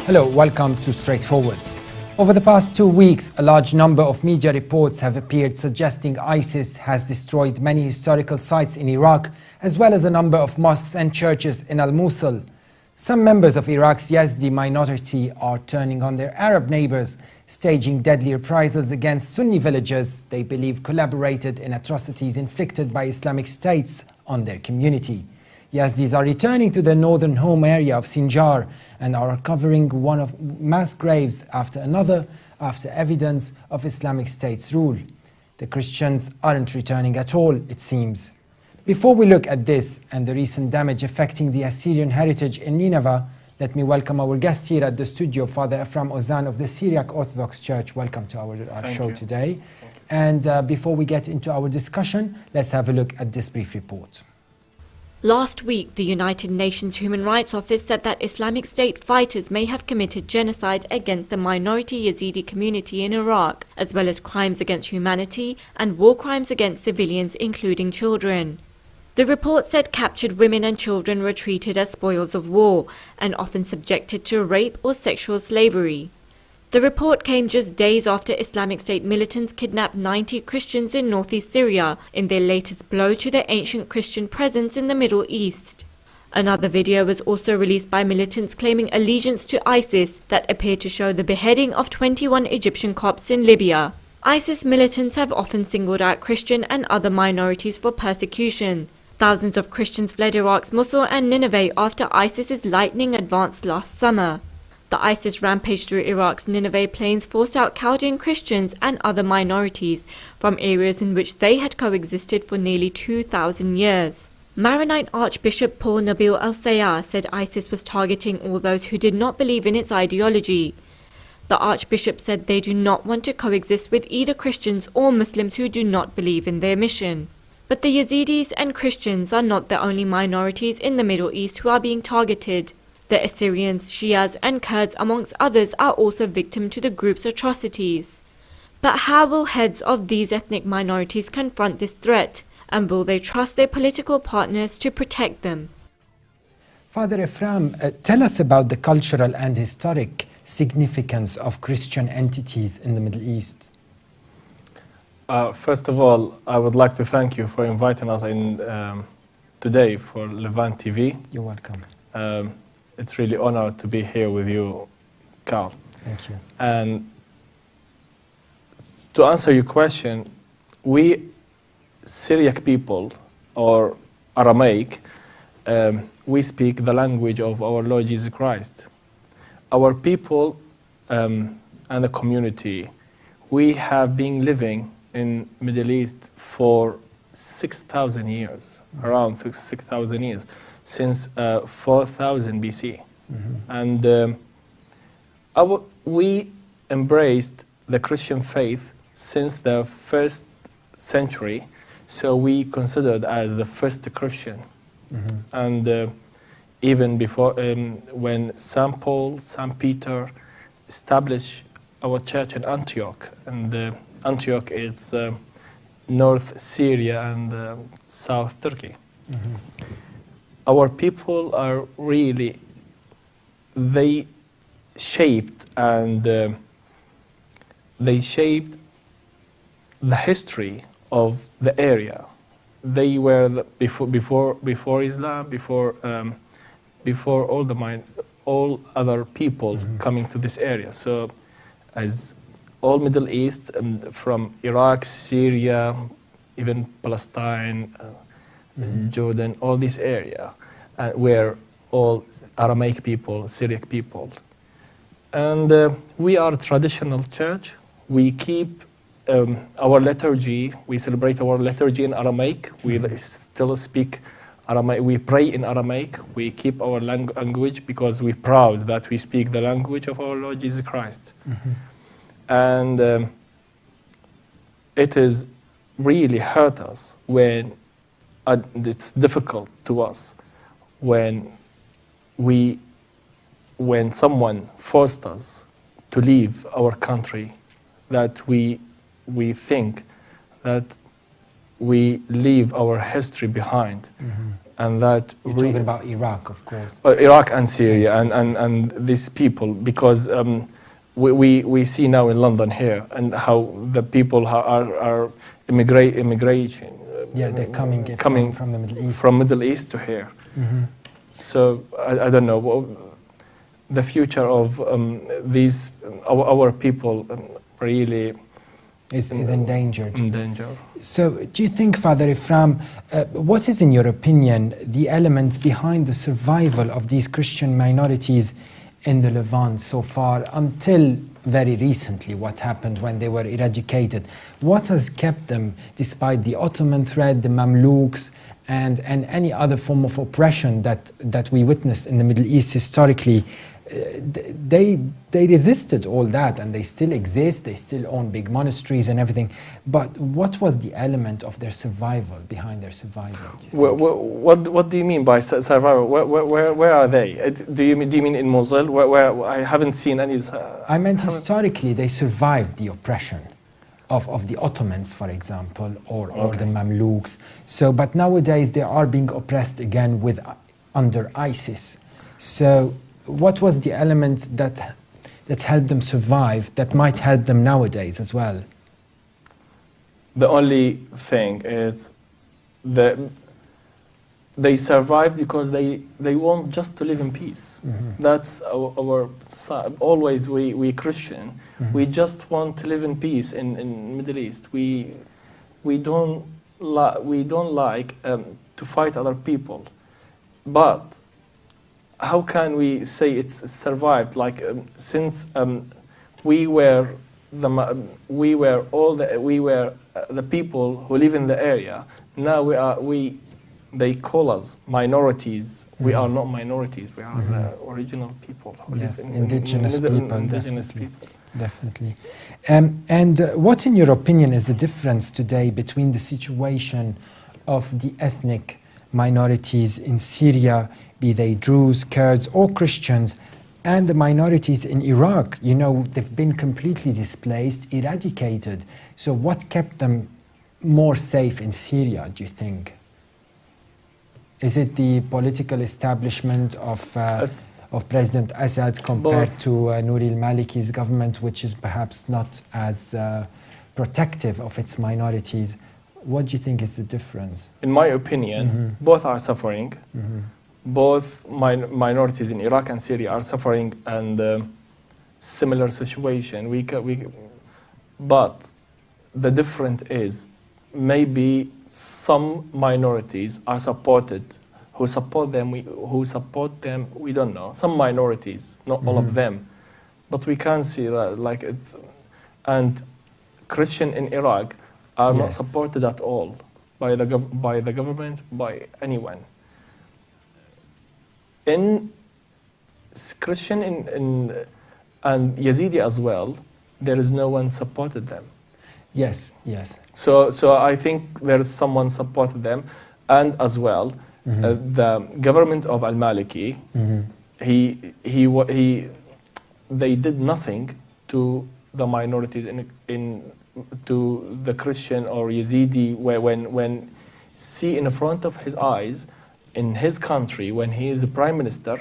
Hello, welcome to Straightforward. Over the past 2 weeks, a large number of media reports have appeared suggesting ISIS has destroyed many historical sites in Iraq, as well as a number of mosques and churches in Mosul. Some members of Iraq's Yazidi minority are turning on their Arab neighbors, staging deadly reprisals against Sunni villagers they believe collaborated in atrocities inflicted by Islamic States on their community. Yazidis are returning to their northern home area of Sinjar and are uncovering one of mass graves after another after evidence of Islamic State's rule. The Christians aren't returning at all, it seems. Before we look at this and the recent damage affecting the Assyrian heritage in Nineveh, let me welcome our guest here at the studio, Father Ephraim Ozan of the Syriac Orthodox Church. Welcome to our show today. And before we get into our discussion, let's have a look at this brief report. Last week, the United Nations Human Rights Office said that Islamic State fighters may have committed genocide against the minority Yazidi community in Iraq, as well as crimes against humanity and war crimes against civilians, including children. The report said captured women and children were treated as spoils of war and often subjected to rape or sexual slavery. The report came just days after Islamic State militants kidnapped 90 Christians in northeast Syria in their latest blow to the ancient Christian presence in the Middle East. Another video was also released by militants claiming allegiance to ISIS that appeared to show the beheading of 21 Egyptian Copts in Libya. ISIS militants have often singled out Christian and other minorities for persecution. Thousands of Christians fled Iraq's Mosul and Nineveh after ISIS's lightning advance last summer. The ISIS rampage through Iraq's Nineveh plains forced out Chaldean Christians and other minorities from areas in which they had coexisted for nearly 2,000 years. Maronite Archbishop Paul Nabil al-Sayar said ISIS was targeting all those who did not believe in its ideology. The Archbishop said they do not want to coexist with either Christians or Muslims who do not believe in their mission. But the Yazidis and Christians are not the only minorities in the Middle East who are being targeted. The Assyrians, Shias and Kurds, amongst others, are also victim to the group's atrocities. But how will heads of these ethnic minorities confront this threat, and will they trust their political partners to protect them? Father Ephraim, tell us about the cultural and historic significance of Christian entities in the Middle East. First of all, I would like to thank you for inviting us in today for Levant TV. You're welcome. It's really honored to be here with you, Carl. Thank you. And to answer your question, we Syriac people, or Aramaic, we speak the language of our Lord Jesus Christ. Our people and the community, we have been living in Middle East for 6,000 years, around 6,000 years. Since 4000 BC. And we embraced the Christian faith since the 1st century, so we considered as the first Christian. And even before, when St. Paul, St. Peter established our church in Antioch, and Antioch is North Syria and South Turkey. Our people are really, they shaped the history of the area. They were before Islam, before all other people coming to this area. So, as all Middle East, from Iraq, Syria, even Palestine. Jordan, all this area, where all Aramaic people, Syriac people. And we are a traditional church. We keep our liturgy, we celebrate our liturgy in Aramaic. We still speak Aramaic, we pray in Aramaic. We keep our language because we're proud that we speak the language of our Lord Jesus Christ. And it is really hurt us when it's difficult to us when someone forced us to leave our country, that we think that we leave our history behind. and that You're talking about Iraq, of course. Iraq and Syria And and these people, because we see now in London here and how the people are immigration. Yeah, they're coming from the Middle East. From Middle East to here. So I don't know the future of these our people really is endangered. In danger. So do you think, Father Ifram, what is in your opinion the elements behind the survival of these Christian minorities in the Levant so far until very recently, what happened when they were eradicated? What has kept them, despite the Ottoman threat, the Mamluks, and any other form of oppression that we witnessed in the Middle East historically? They resisted all that, and they still exist. They still own big monasteries and everything. But what was the element of their survival, behind their survival? What do you mean by survival? Where are they? Do you mean in Mosul? Where I haven't seen any. I meant historically they survived the oppression of the Ottomans, for example, or the Mamluks. So, but nowadays they are being oppressed again under ISIS. So, what was the element that helped them survive that might help them nowadays as well? The only thing is they survive because they want just to live in peace. That's our always we Christian. We just want to live in peace in Middle East. We don't like to fight other people, but how can we say it's survived? Like since we were the people who live in the area. Now they call us minorities. We are not minorities. We are the original people. Yes, indigenous people. Indigenous people. Definitely. And what, in your opinion, is the difference today between the situation of the ethnic minorities in Syria, be they Druze, Kurds, or Christians, and the minorities in Iraq? You know, they've been completely displaced, eradicated. So what kept them more safe in Syria, do you think? Is it the political establishment of President Assad compared to Nouri al-Maliki's government, which is perhaps not as protective of its minorities? What do you think is the difference? In my opinion, both are suffering. Both minorities in Iraq and Syria are suffering, and similar situation. But the difference is maybe some minorities are supported. Who support them? We don't know. Some minorities, not all of them, but we can see that like it's. And Christian in Iraq are not supported at all by the government, by anyone. In Christian and Yazidi as well, there is no one supported them. Yes. So I think there is someone supported them, and as well, the government of al-Maliki, they did nothing to the minorities to the Christian or Yazidi, when see in front of his eyes in his country, when he is a prime minister,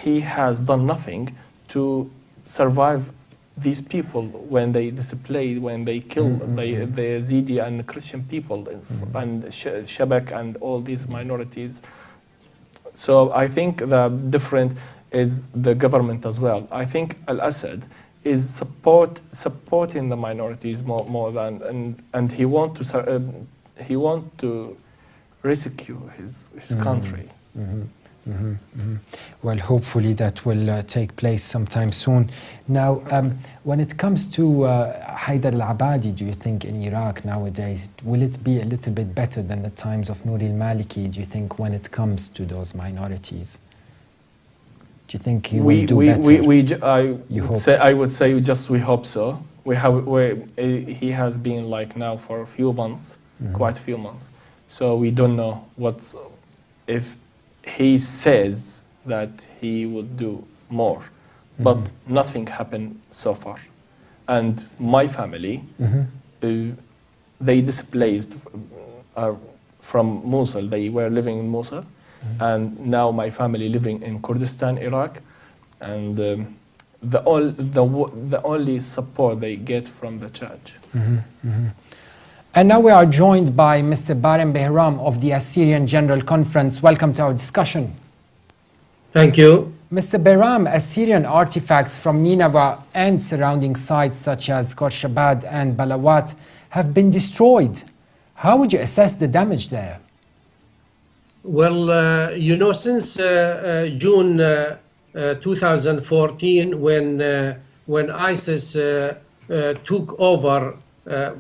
he has done nothing to survive these people when they display, when they kill the Yazidi and the Christian people and Shabak and all these minorities. So I think the difference is the government as well. I think al-Assad is supporting the minorities more than, and he want to rescue his country. Well, hopefully that will take place sometime soon. Now, when it comes to Haidar al-Abadi, do you think in Iraq nowadays, will it be a little bit better than the times of Nouri al-Maliki, do you think, when it comes to those minorities? Do you think he will do better? I would say just we hope so. He has been like now for a few months, quite a few months. So we don't know if he says that he would do more, but nothing happened so far. And my family, they displaced from Mosul. They were living in Mosul. and now my family living in Kurdistan, Iraq, and the only support they get from the church. And now we are joined by Mr. Barem Behram of the Assyrian General Conference. Welcome to our discussion. Thank you. Mr. Behram, Assyrian artifacts from Nineveh and surrounding sites such as Khorshabad and Balawat have been destroyed. How would you assess the damage there? Well, since June 2014, when ISIS took over,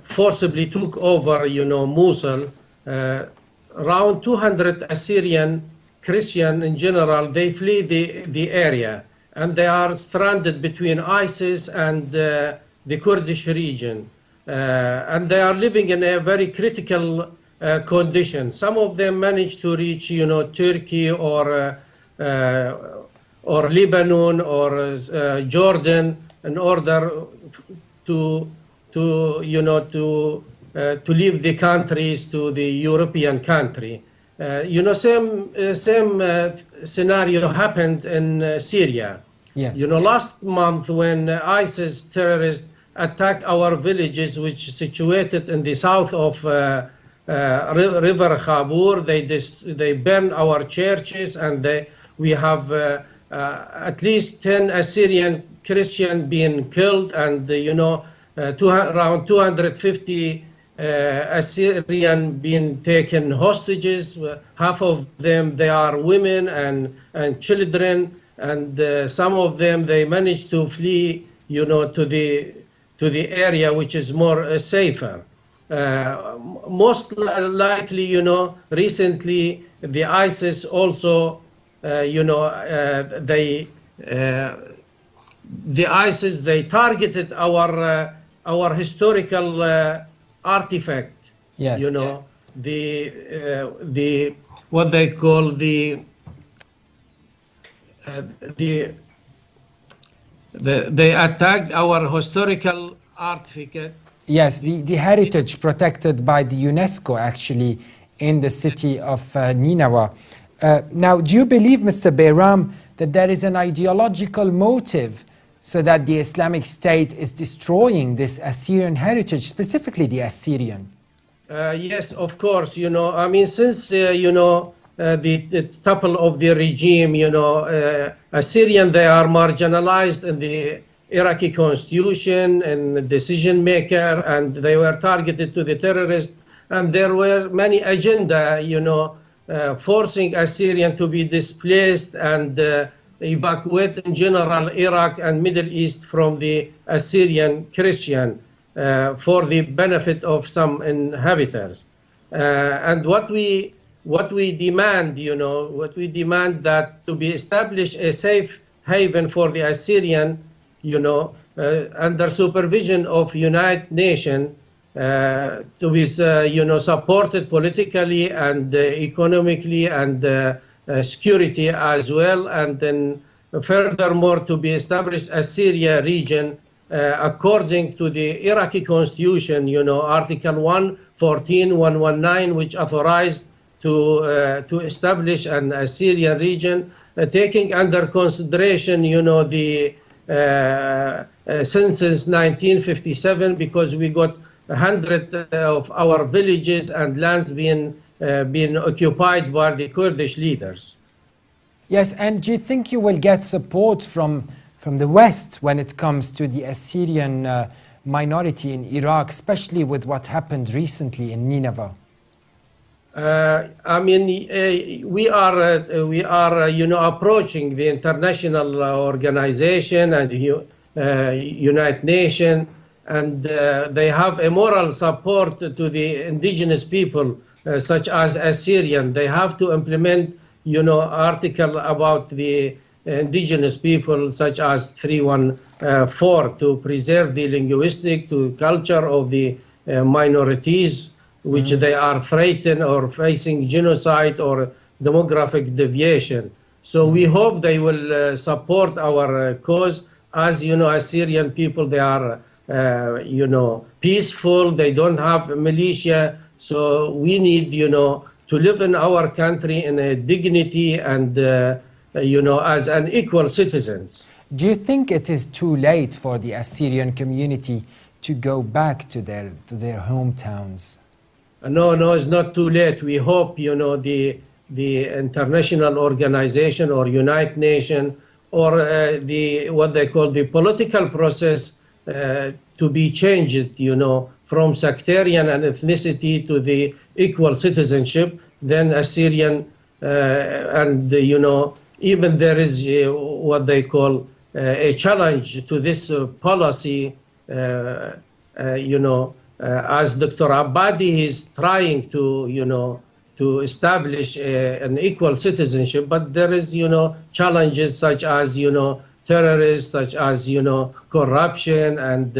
forcibly took over, Mosul, around 200 Assyrian Christian in general, they flee the area, and they are stranded between ISIS and the Kurdish region. And they are living in a very critical condition. Some of them manage to reach, Turkey or Lebanon or Jordan in order to leave the countries to the European country. Same scenario happened in Syria. Yes. Last month when ISIS terrorists attacked our villages, which situated in the south of River Khabur, they burned our churches, and we have at least 10 Assyrian Christians being killed, and around 250 Assyrian being taken hostages. Half of them, they are women and children, and some of them, they managed to flee, to the area which is more safer. Most likely, recently the ISIS also, the ISIS, they targeted our historical artifact. Yes. Yes. The what they call they attacked our historical artifact. Yes, the heritage protected by the UNESCO actually in the city of Nineveh. Now, do you believe, Mr. Behram, that there is an ideological motive so that the Islamic State is destroying this Assyrian heritage, specifically the Assyrian? Yes, of course. Since the topple of the regime, Assyrian, they are marginalized in the Iraqi constitution and the decision maker, and they were targeted to the terrorists. And there were many agenda, forcing Assyrian to be displaced and evacuate in general Iraq and Middle East from the Assyrian Christian for the benefit of some inhabitants. And what we demand, that to be established a safe haven for the Assyrian, under supervision of United Nations, to be, supported politically and economically and security as well, and then furthermore to be established as Syria region according to the Iraqi constitution, Article 114, 119, which authorized to establish an Assyrian region, taking under consideration, the census 1957, because we got 100 of our villages and lands being occupied by the Kurdish leaders. Yes, and do you think you will get support from the West when it comes to the Assyrian minority in Iraq, especially with what happened recently in Nineveh? We are approaching the international organization and United Nations, and they have a moral support to the indigenous people, such as Assyrian. They have to implement, article about the indigenous people, such as 314, to preserve the linguistic, to culture of the minorities, which they are threatened or facing genocide or demographic deviation. So we hope they will support our cause. As Assyrian people, they are, peaceful. They don't have militia. So we need, to live in our country in a dignity and, as an equal citizens. Do you think it is too late for the Assyrian community to go back to their hometowns? No, it's not too late. We hope, the international organization or United Nations or what they call the political process to be changed, from sectarian and ethnicity to the equal citizenship. Then Assyrian and, even there is what they call a challenge to this policy, as Dr. Abadi is trying to, to establish an equal citizenship, but there is, challenges such as, terrorists, such as, corruption and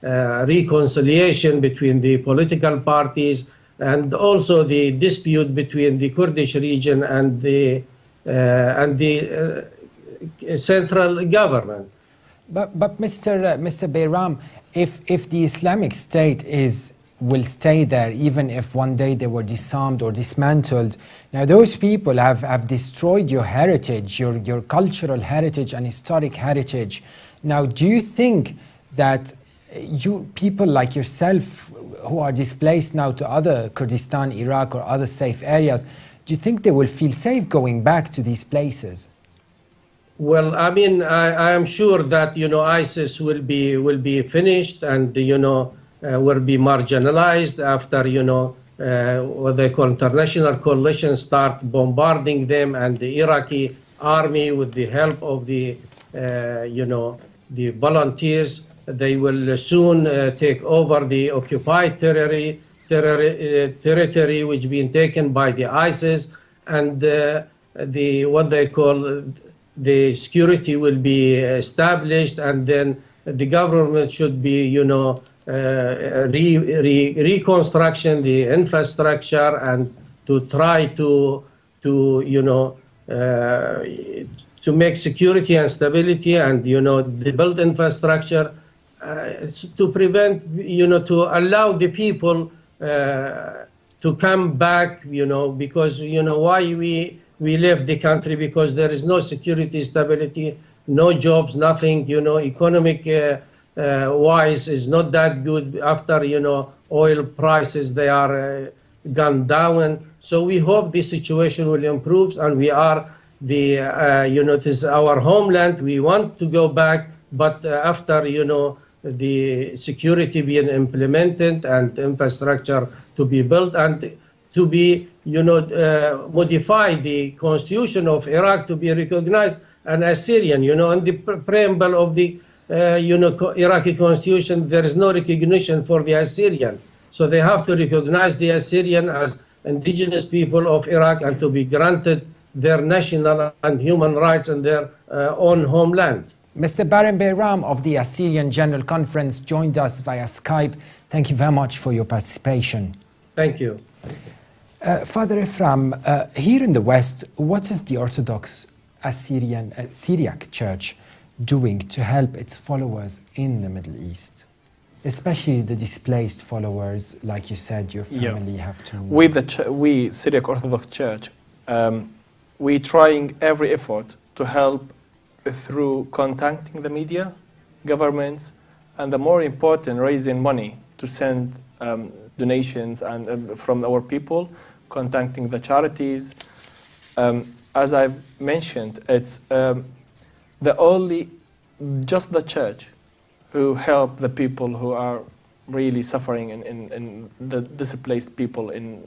reconciliation between the political parties, and also the dispute between the Kurdish region and the central government. But Mr. Bayram, if the Islamic State will stay there, even if one day they were disarmed or dismantled, now those people have destroyed your heritage, your cultural heritage and historic heritage. Now, do you think that people like yourself who are displaced now to other Kurdistan, Iraq or other safe areas, do you think they will feel safe going back to these places? Well, I mean, I am sure that, ISIS will be finished and, will be marginalized after, what they call international coalition start bombarding them, and the Iraqi army with the help of the, the volunteers, they will soon take over the occupied territory which been taken by the ISIS, and what they call the security will be established, and then the government should be, reconstruction the infrastructure and to try to make security and stability and, the build infrastructure to prevent, to allow the people to come back, because, why we left the country, because there is no security, stability, no jobs, nothing, economic wise is not that good after, oil prices, they are gone down. So we hope the situation will improve, and we are it is our homeland. We want to go back, but after, the security being implemented and infrastructure to be built and to be, modify the constitution of Iraq to be recognized an Assyrian, in the preamble of the, Iraqi constitution, there is no recognition for the Assyrian. So they have to recognize the Assyrian as indigenous people of Iraq and to be granted their national and human rights in their own homeland. Mr. Baran Bayram of the Assyrian General Conference joined us via Skype. Thank you very much for your participation. Thank you. Father Ephraim, here in the West, what is the Orthodox Assyrian Syriac Church doing to help its followers in the Middle East? Especially the displaced followers, like you said, your family have to... We Syriac Orthodox Church, we trying every effort to help through contacting the media, governments, and the more important, raising money to send donations and from our people, contacting the charities. As I've mentioned, it's just the church who help the people who are really suffering in the displaced people in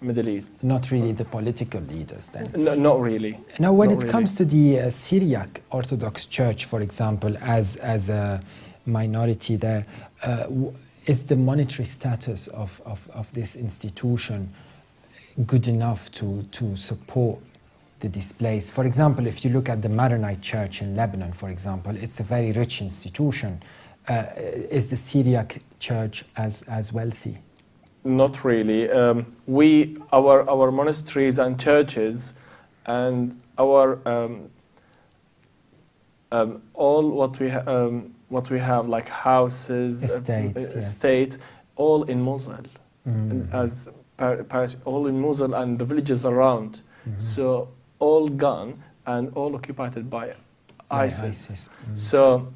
Middle East. Not really the political leaders then? No, not really. Now, when it comes to the Syriac Orthodox Church, for example, as a minority there, is the monetary status of this institution good enough to support the displaced? For example, if you look at the Maronite Church in Lebanon, for example, it's a very rich institution. Is the Syriac Church as wealthy? Not really. Our monasteries and churches and our all what we have, like houses, estates, estates, all in Mosul. And as all in Mosul and the villages around. So all gone and all occupied by ISIS. So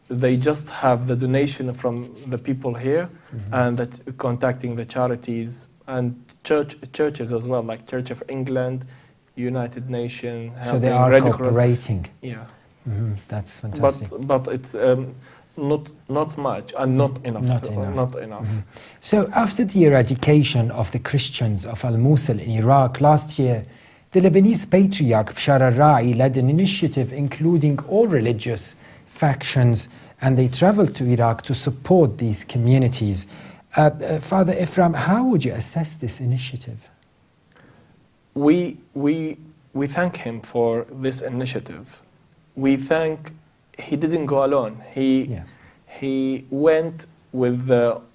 they just have the donation from the people here, and that contacting the charities and churches as well, like Church of England, United Nations. So they are cooperating. Yeah. That's fantastic. But it's not much and not enough. Not enough. So after the eradication of the Christians of Al-Mosul in Iraq last year, the Lebanese Patriarch Bashar al-Ra'i led an initiative including all religious factions, and they traveled to Iraq to support these communities. Father Ephraim, how would you assess this initiative? We thank him for this initiative. We thank he didn't go alone. He went with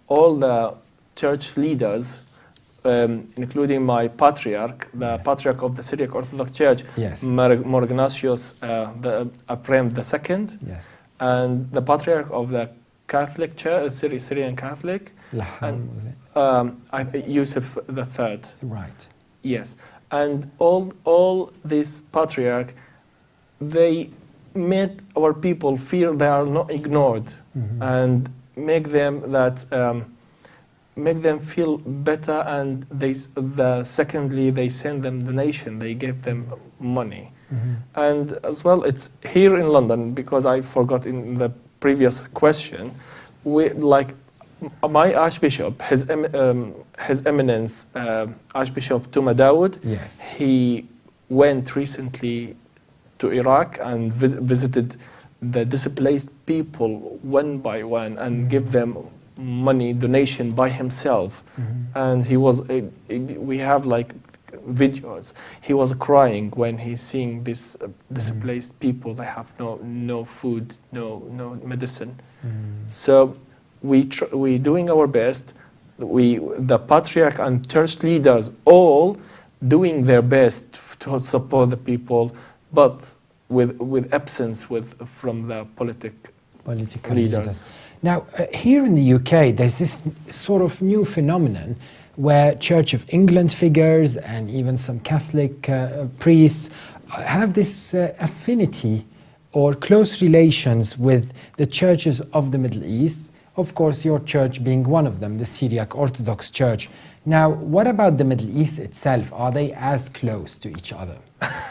all the church leaders, including my patriarch, the patriarch of the Syriac Orthodox Church, More Ignatius Ephraim II, and the patriarch of the Catholic Church, Syrian Catholic, Yusuf III. Right. Yes, and all these patriarchs, they made our people feel they are not ignored, and make them feel better. And secondly, they send them donation. They give them money, and as well, it's here in London, because I forgot in the previous question. My Archbishop, His Eminence Archbishop Tuma Dawood, he went recently to Iraq and visited the displaced people one by one and give them money donation by himself. And we have videos. He was crying when he's seeing this displaced people. They have no food, no medicine. So we doing our best. The patriarch and church leaders all doing their best to support the people, but with absence from the political leaders. Now, here in the UK, there's this sort of new phenomenon where Church of England figures and even some Catholic priests have this affinity or close relations with the churches of the Middle East. Of course, your church being one of them, the Syriac Orthodox Church. Now, what about the Middle East itself? Are they as close to each other,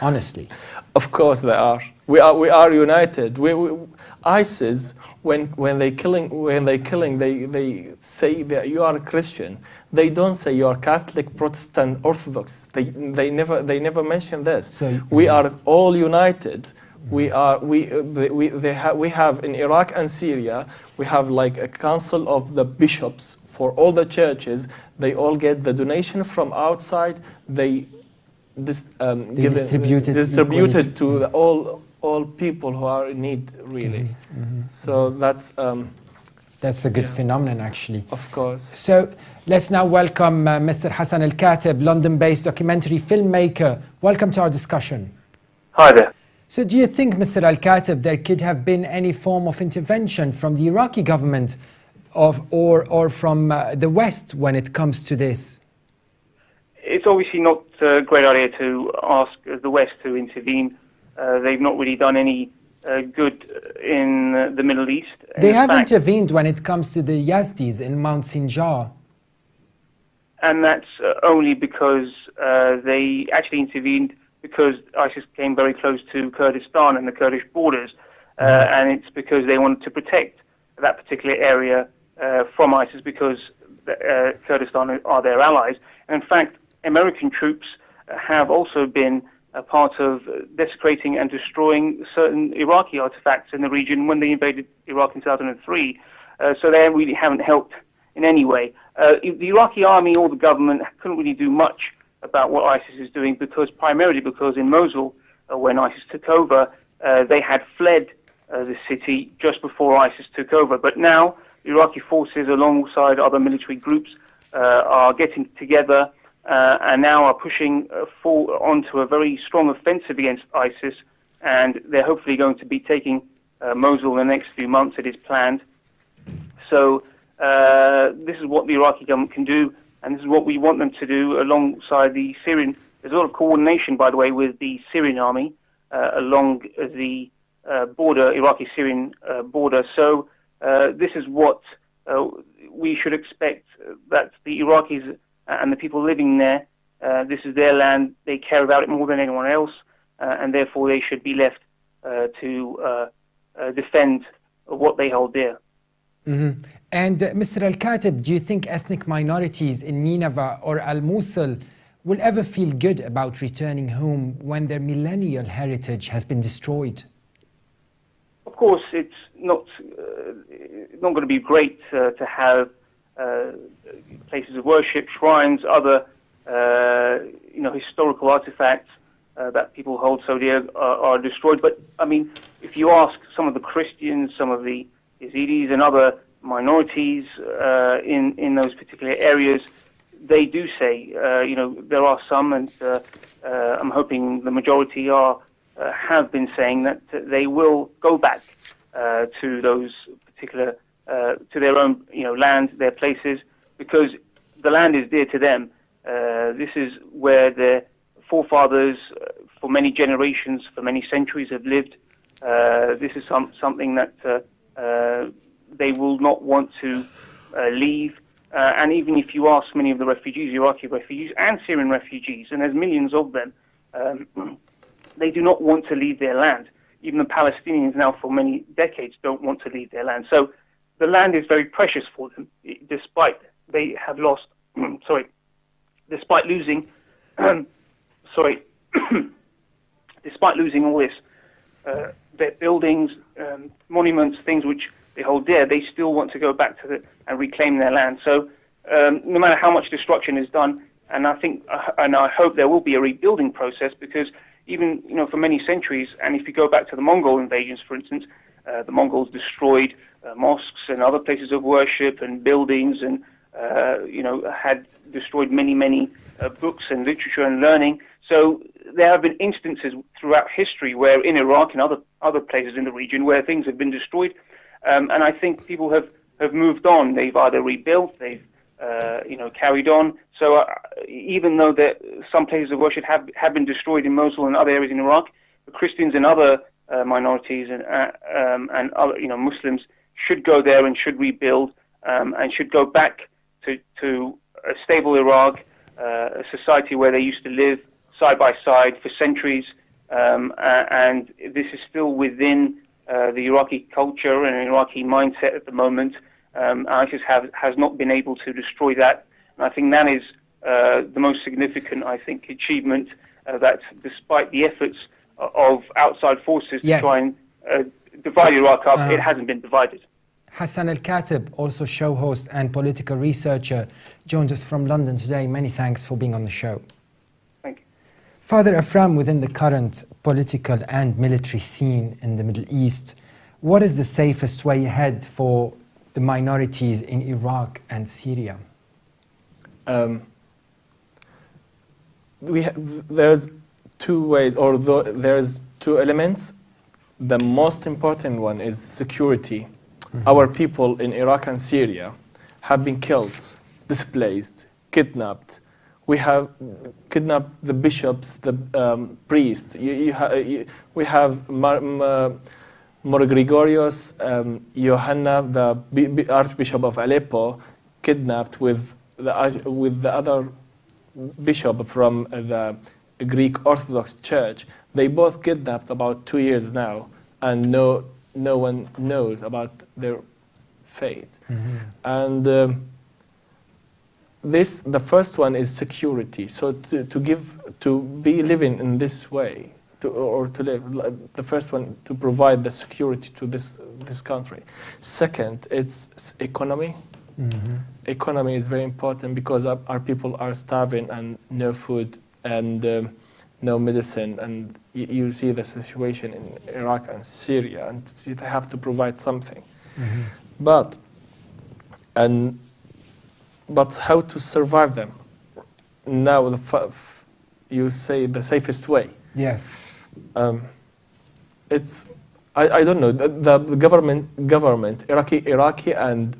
honestly? Of course they are. We are united. ISIS, when they killing, they say that you are a Christian. They don't say you are Catholic, Protestant, Orthodox. They never mention this. So, we are all united. We have in Iraq and Syria, we have a council of the bishops for all the churches. They all get the donation from outside. They distributed to all people who are in need, really. So that's a good phenomenon, actually. Of course. So let's now welcome Mr. Hassan Al-Katib, London-based documentary filmmaker. Welcome to our discussion. Hi there. So do you think, Mr. Al-Katib, there could have been any form of intervention from the Iraqi government or from the West when it comes to this? It's obviously not a great idea to ask the West to intervene. They've not really done any good in the Middle East. They have intervened when it comes to the Yazidis in Mount Sinjar. And that's only because they actually intervened because ISIS came very close to Kurdistan and the Kurdish borders. And it's because they wanted to protect that particular area from ISIS, because Kurdistan are their allies. And in fact, American troops have also been a part of desecrating and destroying certain Iraqi artifacts in the region when they invaded Iraq in 2003. So they really haven't helped in any way. The Iraqi army or the government couldn't really do much about what ISIS is doing, primarily because in Mosul, when ISIS took over, they had fled the city just before ISIS took over. But now Iraqi forces, alongside other military groups, are getting together and now are pushing onto a very strong offensive against ISIS, and they're hopefully going to be taking Mosul in the next few months. It is planned. So this is what the Iraqi government can do. and this is what we want them to do alongside the Syrian. There's a lot of coordination, by the way, with the Syrian army along the border, Iraqi-Syrian border. So this is what we should expect, that the Iraqis and the people living there, this is their land, they care about it more than anyone else, and therefore they should be left to defend what they hold dear. Mm-hmm. And Mr. Al-Khatib, do you think ethnic minorities in Nineveh or Al-Mosul will ever feel good about returning home when their millennial heritage has been destroyed? Of course, it's not going to be great to have places of worship, shrines, other historical artifacts that people hold so dear are destroyed. But I mean, if you ask some of the Christians, some of the Yazidis and other minorities in those particular areas, they do say, there are some, and I'm hoping the majority have been saying that they will go back to those particular, to their own, land, their places, because the land is dear to them. This is where their forefathers, for many generations, for many centuries, have lived. This is something that they will not want to leave. And even if you ask many of the refugees, Iraqi refugees and Syrian refugees, and there's millions of them, they do not want to leave their land. Even the Palestinians now for many decades don't want to leave their land. So the land is very precious for them, despite they have lost, despite losing, despite losing all this, their buildings, monuments, things which they hold dear, they still want to go back to and reclaim their land. So no matter how much destruction is done, and I think, and I hope there will be a rebuilding process, because even, for many centuries, and if you go back to the Mongol invasions, for instance, the Mongols destroyed mosques and other places of worship and buildings, and, had destroyed many books and literature and learning. So there have been instances throughout history where in Iraq and other places in the region where things have been destroyed. And I think people have moved on. They've either rebuilt, they've carried on. So even though some places of worship have been destroyed in Mosul and other areas in Iraq, the Christians and other minorities and other Muslims should go there and should rebuild and should go back to a stable Iraq, a society where they used to live side by side for centuries, and this is still within the Iraqi culture and Iraqi mindset at the moment. ISIS has not been able to destroy that, and I think that is the most significant, achievement, that despite the efforts of outside forces to try and divide Iraq up, it hasn't been divided. Hassan Al-Khatib, also show host and political researcher, joined us from London today. Many thanks for being on the show. Thank you. Father Afram, within the current political and military scene in the Middle East, what is the safest way ahead for the minorities in Iraq and Syria? There's two ways, or there's two elements. The most important one is security. Mm-hmm. Our people in Iraq and Syria have been killed, displaced, kidnapped. We have kidnapped the bishops, the priests. We have More Gregorius, Johanna, the Archbishop of Aleppo, kidnapped with the other bishop from the Greek Orthodox Church. They both kidnapped about 2 years now, and no one knows about their fate. Mm-hmm. And the first one is security. So to be living in this way, the first one, to provide the security to this country. Second, it's economy. Mm-hmm. Economy is very important because our people are starving and no food and no medicine, and you see the situation in Iraq and Syria, and they have to provide something. Mm-hmm. But how to survive them? Now you say the safest way. Yes. It's I don't know, the government, Iraqi and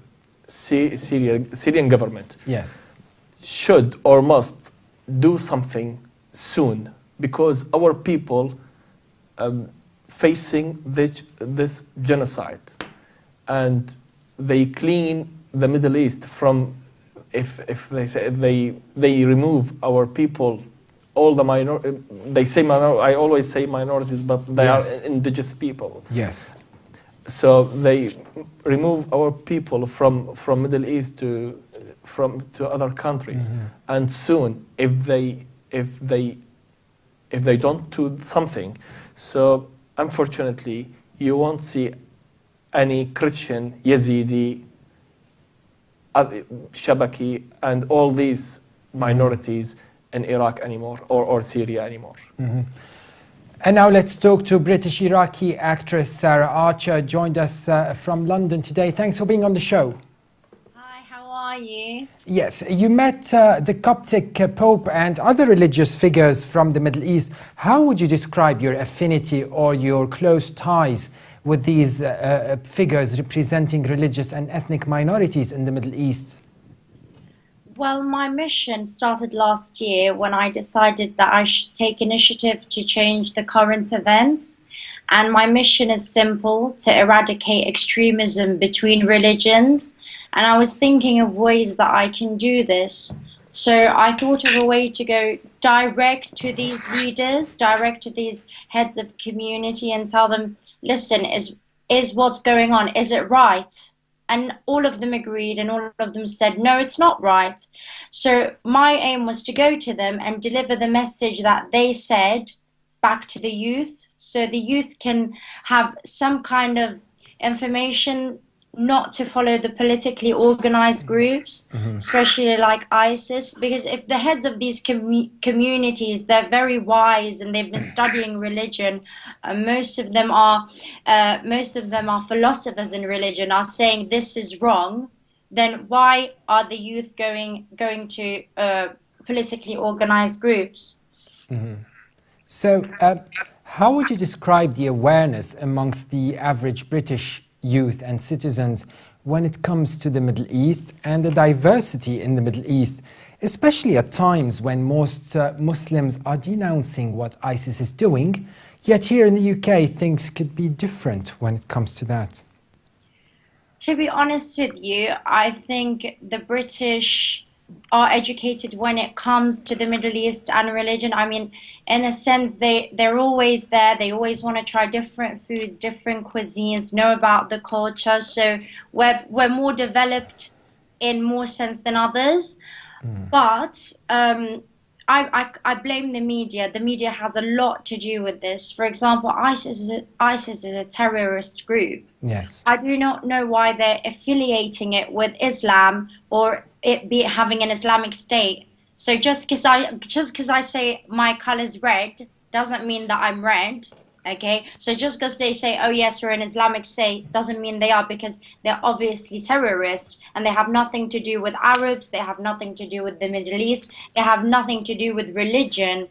Syrian government. Yes. should or must do something soon, because our people facing this genocide, and they clean the Middle East from, if they say they remove our people, all the they say I always say minorities, but they Yes. are indigenous people. Yes. So they remove our people from Middle East to other countries, and soon if they don't do something, so unfortunately you won't see any Christian, Yazidi, Shabaki, and all these minorities in Iraq anymore, or Syria anymore. And now let's talk to British Iraqi actress Sarah Archer, joined us from London today. Thanks for being on the show. Hi, how are you? Yes, you met the Coptic Pope and other religious figures from the Middle East. How would you describe your affinity or your close ties with these figures representing religious and ethnic minorities in the Middle East? Well, my mission started last year when I decided that I should take initiative to change the current events. And my mission is simple: to eradicate extremism between religions. And I was thinking of ways that I can do this. So I thought of a way to go direct to these leaders, direct to these heads of community, and tell them, listen, is what's going on, is it right? And all of them agreed, and all of them said, no, it's not right. So my aim was to go to them and deliver the message that they said back to the youth, so the youth can have some kind of information, not to follow the politically organized groups, especially like ISIS, because if the heads of these communities, they're very wise and they've been studying religion, most of them are philosophers in religion, are saying this is wrong, then why are the youth going to politically organized groups? So how would you describe the awareness amongst the average British youth and citizens when it comes to the Middle East and the diversity in the Middle East, especially at times when most Muslims are denouncing what ISIS is doing, yet here in the UK things could be different when it comes to that? To be honest with you, I think the British are educated when it comes to the Middle East and religion. I mean, in a sense, they're always there. They always want to try different foods, different cuisines, know about the culture. So we're more developed in more sense than others. But I blame the media. The media has a lot to do with this. For example, ISIS is a terrorist group. Yes. I do not know why they're affiliating it with Islam or it be having an Islamic State. So just because I say my color's red doesn't mean that I'm red. Okay, so just because they say, oh yes, we're an Islamic State, doesn't mean they are, because they're obviously terrorists and they have nothing to do with Arabs, they have nothing to do with the Middle East, they have nothing to do with religion.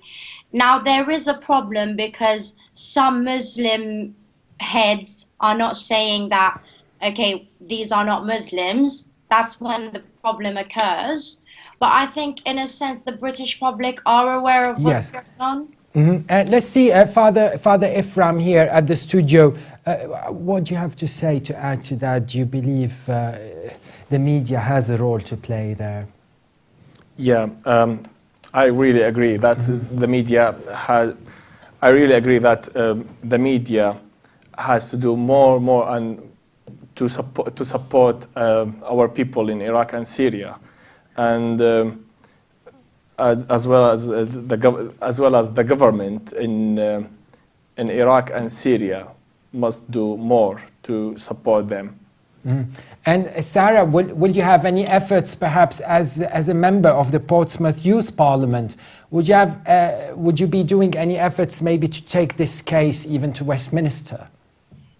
Now there is a problem because some Muslim heads are not saying that, okay, these are not Muslims. That's when the problem occurs. But I think in a sense the British public are aware of what's going on. Let's see, Father Ephraim here at the studio. What do you have to say to add to that? Do you believe the media has a role to play there? Yeah, I really agree that the media has. I really agree that the media has to do more and to support our people in Iraq and Syria, and as well as the government in Iraq and Syria must do more to support them. And Sarah, will you have any efforts, perhaps as a member of the Portsmouth Youth Parliament? Would you be doing any efforts maybe to take this case even to Westminster?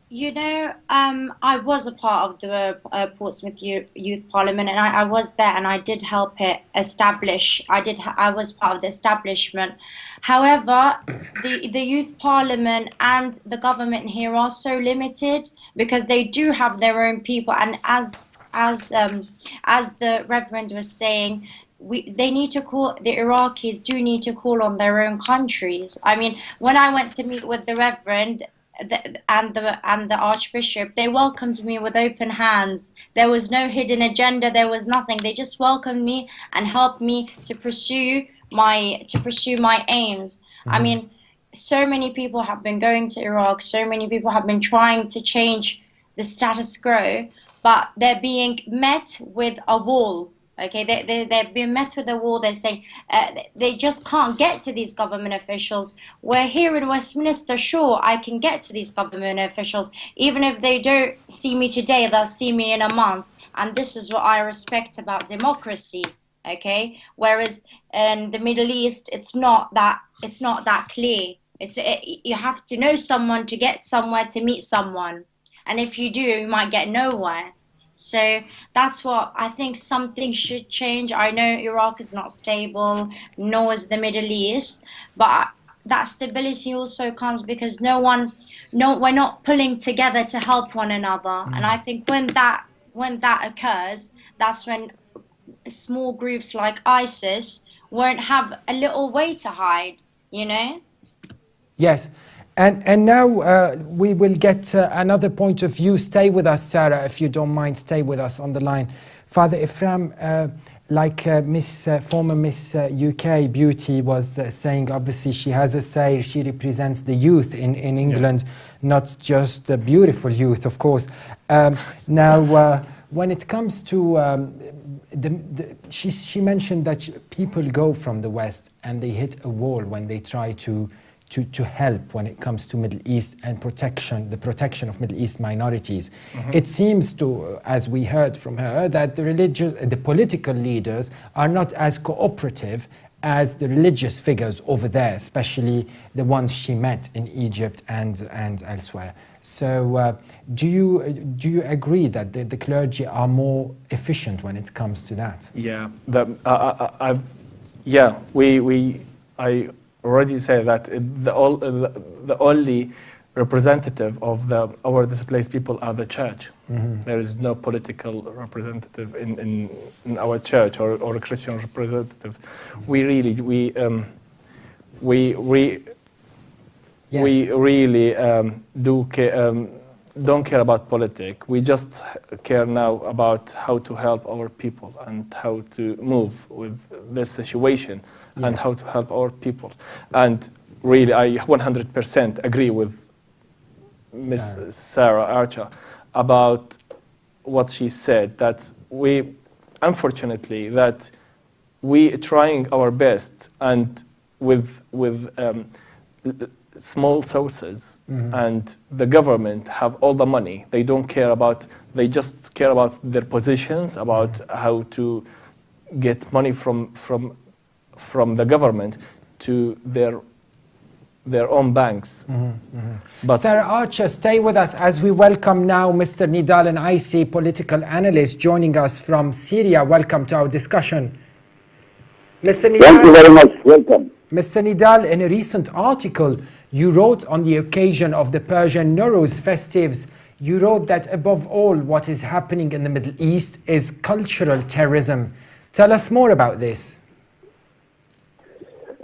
You know, I was a part of the Portsmouth Youth Parliament, and I was there, and I did help it establish. I was part of the establishment. However, the Youth Parliament and the government here are so limited because they do have their own people, and as the Reverend was saying, they need to call, the Iraqis do need to call on their own countries. I mean, when I went to meet with the Reverend and the Archbishop, they welcomed me with open hands. There was no hidden agenda. There was nothing. They just welcomed me and helped me to pursue my aims. I mean, so many people have been going to Iraq. So many people have been trying to change the status quo, but they're being met with a wall. Okay, they're being met with a wall. They're saying they just can't get to these government officials. We're here in Westminster, sure, I can get to these government officials. Even if they don't see me today, they'll see me in a month. And this is what I respect about democracy. Okay, whereas in the Middle East, it's not that clear. You have to know someone to get somewhere, to meet someone, and if you do, you might get nowhere. So that's what I think. Something should change. I know Iraq is not stable, nor is the Middle East, but that stability also comes because we're not pulling together to help one another. And I think when that occurs, that's when small groups like ISIS won't have a little way to hide, you know? Yes. And now we will get another point of view. Stay with us, Sarah, if you don't mind. Stay with us on the line. Father Ephraim, like former Miss UK Beauty was saying, obviously she has a say. She represents the youth in England, not just the beautiful youth, of course. Now, when it comes to she mentioned that people go from the West and they hit a wall when they try to help when it comes to Middle East and the protection of Middle East minorities. It seems to, as we heard from her, that the political leaders are not as cooperative as the religious figures over there, especially the ones she met in Egypt and elsewhere. So do you agree that the clergy are more efficient when it comes to that? Yeah, I already say that the only representative of our displaced people are the church. There is no political representative in our church or a Christian representative. We really don't care about politics. We just care now about how to help our people and how to move with this situation and how to help our people. And really, I 100% agree with Miss Sarah Archer about what she said, that unfortunately, trying our best and with small sources, and the government have all the money. They just care about their positions, about how to get money from the government to their own banks. But Sarah Archer, stay with us as we welcome now Mr. Nidal Al-Aisi, political analyst, joining us from Syria. Welcome to our discussion. Mr. Nidal, thank you very much. Welcome. Mr. Nidal, in a recent article you wrote on the occasion of the Persian Nowruz festives, you wrote that above all what is happening in the Middle East is cultural terrorism. Tell us more about this.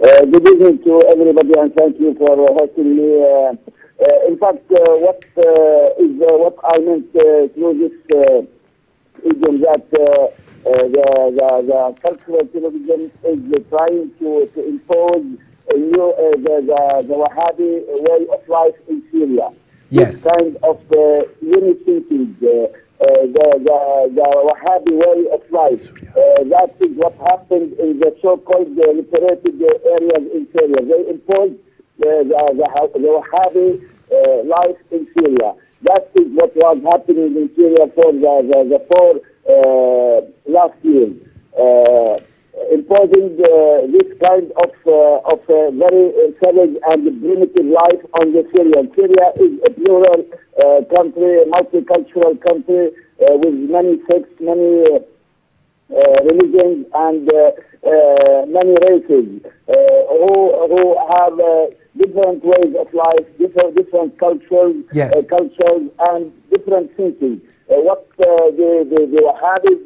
Good evening to everybody, and thank you for hosting me. In fact, what I meant through this idiom, that the cultural terrorism is trying to impose the Wahhabi way of life in Syria. Yes. This kind of unit thinking, the Wahhabi way of life. That is what happened in the so-called liberated areas in Syria. They imposed the Wahhabi life in Syria. That is what was happening in Syria for the 4 last years. Imposing this kind of very savage and primitive life on the Syrians. Syria is a plural country, multicultural country with many sects, many religions, and many races who have different ways of life, different cultures, cultures and different thinking. What the Wahhabis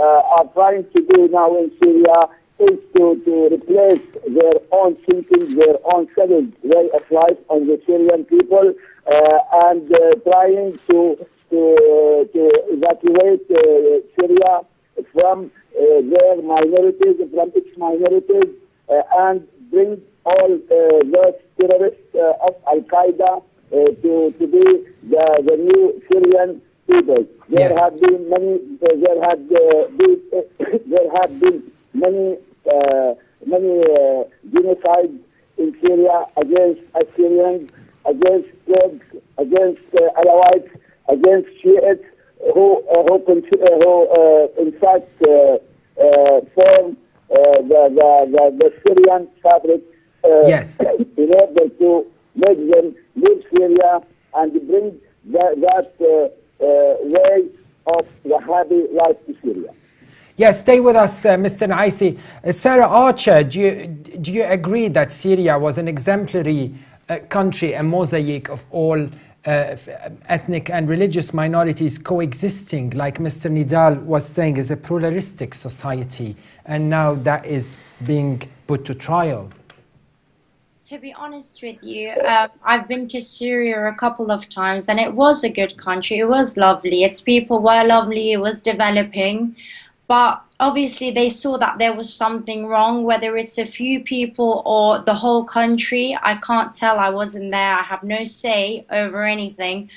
are trying to do now in Syria is to replace their own thinking, their own settled way of life on the Syrian people, and trying to evacuate Syria from their minorities, from its minorities, and bring all those terrorists of Al-Qaeda to be the new Syrian people. There have been many. There have been many genocides in Syria against Assyrians, against Kurds, against Alawites, against Shiites, who in fact form the Syrian fabric in order to make them leave Syria and bring that way of Wahhabi life to Syria. Yes, stay with us, Mr. Naisi. Sarah Archer, do you agree that Syria was an exemplary country, a mosaic of all ethnic and religious minorities coexisting, like Mr. Nidal was saying, is a pluralistic society, and now that is being put to trial? To be honest with you, I've been to Syria a couple of times, and it was a good country. It was lovely. Its people were lovely. It was developing. But obviously they saw that there was something wrong, whether it's a few people or the whole country. I can't tell. I wasn't there. I have no say over anything.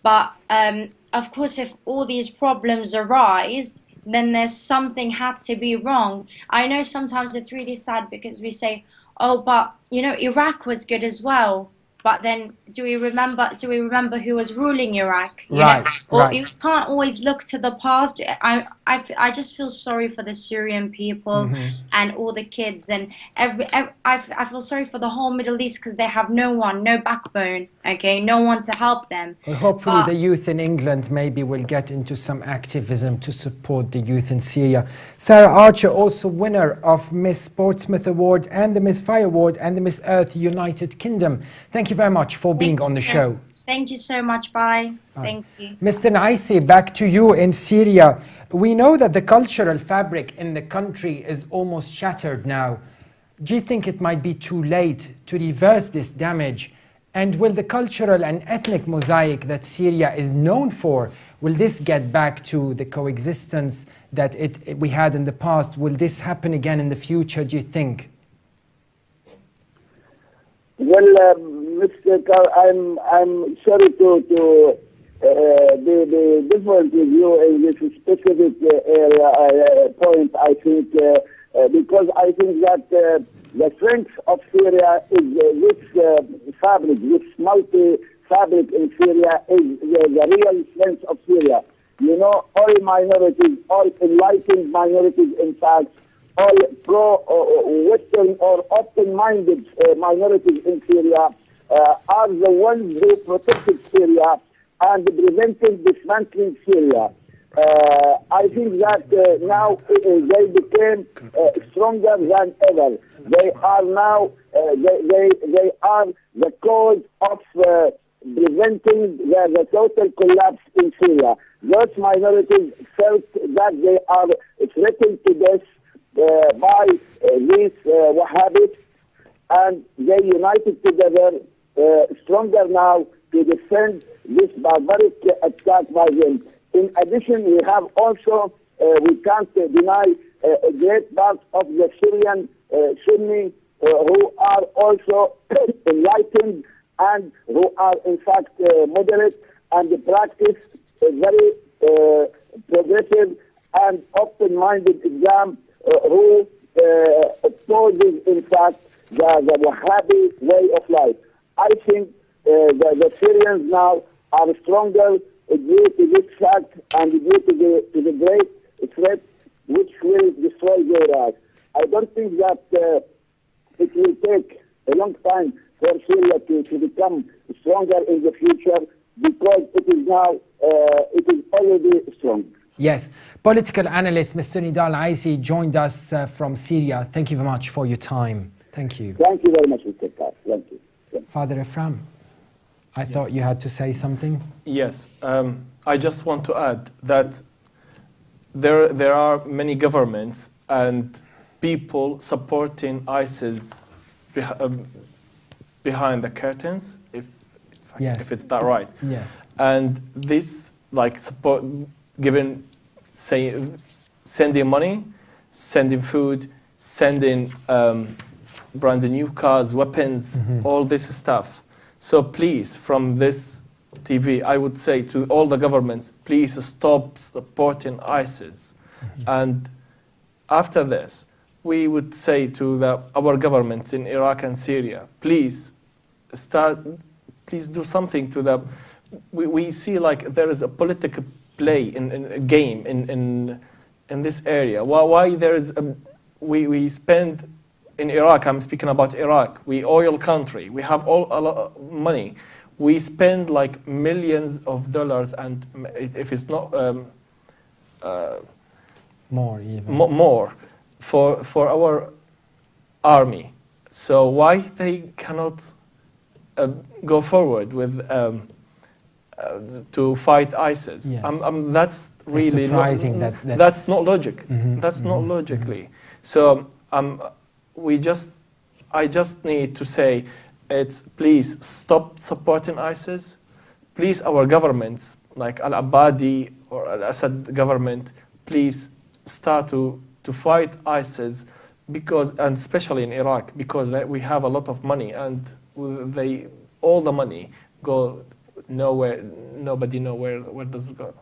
But of course, if all these problems arise, then there's something had to be wrong. I know sometimes it's really sad because we say, oh, but you know, Iraq was good as well. But then, do we remember who was ruling Iraq? Or you can't always look to the past. I just feel sorry for the Syrian people and all the kids, and I feel sorry for the whole Middle East because they have no one, no backbone. Okay, no one to help them. Well, hopefully, the youth in England maybe will get into some activism to support the youth in Syria. Sarah Archer, also winner of Miss Portsmouth Award and the Miss Fire Award and the Miss Earth United Kingdom. Thank you very much for being on the show. Thank you so much. Bye. Thank you. Mr. Naisi, back to you in Syria. We know that the cultural fabric in the country is almost shattered now. Do you think it might be too late to reverse this damage? And will the cultural and ethnic mosaic that Syria is known for, will this get back to the coexistence that we had in the past? Will this happen again in the future, do you think? Well, Mr. Carr, I'm sorry to be different with you in this specific area point. I think because I think that the strength of Syria is this fabric, this multi-fabric in Syria is the real strength of Syria. You know, all minorities, all enlightened minorities, in fact, all pro-Western or open-minded minorities in Syria are the ones who protected Syria and prevented dismantling Syria. I think that now they became stronger than ever. They are now they are the cause of preventing the total collapse in Syria. Those minorities felt that they are threatened to death by these Wahhabis, and they united together stronger now to defend this barbaric attack by them. In addition, we have also, we can't deny a great part of the Syrian Sunni who are also enlightened and who are in fact moderate and practice a very progressive and open-minded Islam who opposes in fact the Wahhabi way of life. I think the Syrians now are stronger due to this fact and due to the great threat which will destroy Iraq. I don't think that it will take a long time for Syria to become stronger in the future because it is now, it is already strong. Yes. Political analyst Mr. Nidal Aisi joined us from Syria. Thank you very much for your time. Thank you. Thank you very much, Mr. Kass. Thank you. Father Ephraim, I thought you had to say something. Yes. I just want to add that there are many governments and people supporting ISIS behind the curtains, if it's that right. Yes. And this like support, sending money, sending food, sending brand new cars, weapons, all this stuff. So please, from this TV, I would say to all the governments, please stop supporting ISIS. And after this, we would say to our governments in Iraq and Syria, please do something to them. We see like there is a political play in a game in this area. Why there is we spend in Iraq? I'm speaking about Iraq. We oil country. We have a lot of money. We spend like millions of dollars, and if it's not more even more for our army. So why they cannot go forward with to fight ISIS? Yes. That's really surprising. That's not logic. That's not logically. So I just need to say, please stop supporting ISIS. Please, our governments like Al-Abadi or Al-Assad government, please start to fight ISIS, and especially in Iraq, because we have a lot of money, and all the money go nowhere. Nobody know where does it go.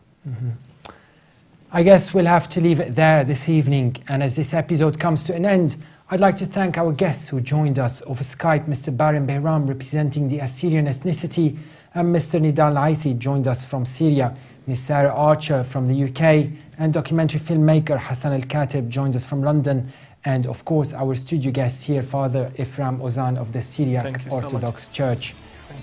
I guess we'll have to leave it there this evening, and as this episode comes to an end, I'd like to thank our guests who joined us over Skype, Mr. Barim Behram representing the Assyrian ethnicity, and Mr. Nidal Aisi joined us from Syria, Ms. Sarah Archer from the UK, and documentary filmmaker Hassan Al-Katib joined us from London, and of course our studio guest here, Father Ifram Ozan of the Syriac Orthodox Church.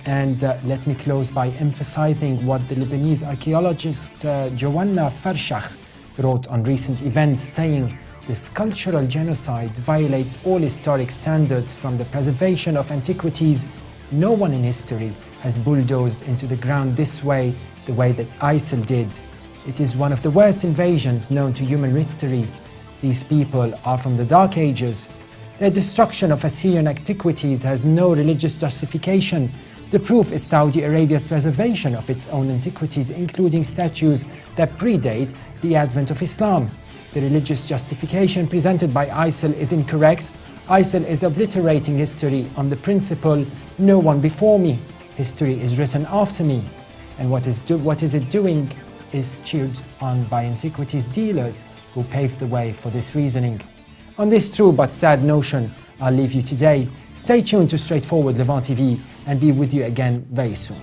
And let me close by emphasizing what the Lebanese archaeologist Joanna Farshach wrote on recent events, saying, "This cultural genocide violates all historic standards, from the preservation of antiquities. No one in history has bulldozed into the ground this way, the way that ISIL did. It is one of the worst invasions known to human history. These people are from the Dark Ages. Their destruction of Assyrian antiquities has no religious justification. The proof is Saudi Arabia's preservation of its own antiquities, including statues that predate the advent of Islam. The religious justification presented by ISIL is incorrect. ISIL is obliterating history on the principle, no one before me. History is written after me. And what is it doing is cheered on by antiquities dealers who paved the way for this reasoning." On this true but sad notion, I'll leave you today. Stay tuned to Straightforward Levant TV and be with you again very soon.